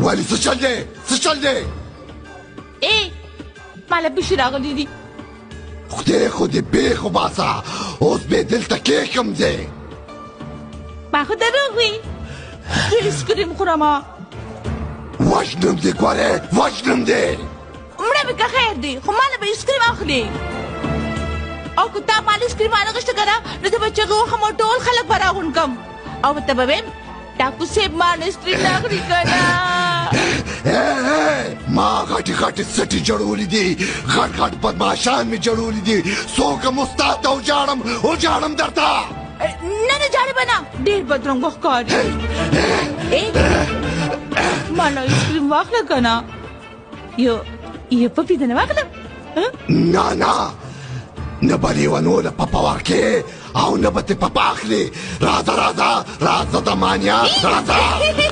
ولی څه چل دی څه چل دی ماله پیشي راغلی دي خدای خو دې بیخ وباسه اوس به دلته کېښم دی ما خو دروغ وي زه ایسکریم خورم وژنم دې ګورې وژنم دې مړه مې که خیر دی خو ماله به ایسکریم اخلي او که تا مال ایسکریم وانغوښته که نه نو ته به چغې وهم او ټول خلک به راغونډ کړم او ورته به ویم ډاکو صاحب ما نه ایسکریم نه اخلي که نه ما غټې غټې سټې جوړولې دي غټ غټ بدماشان مې جوړولې دي څوک هم استاد ته وجاړم درته نه جاړې به نه ډېر بدرنګه ښکاري ما نه ایسکریم واخله که نه یو پپي د نه واخلم نه نه به لیونوله پپه ورکې او نه به تې پپه اخلي راځه د مانیا راځه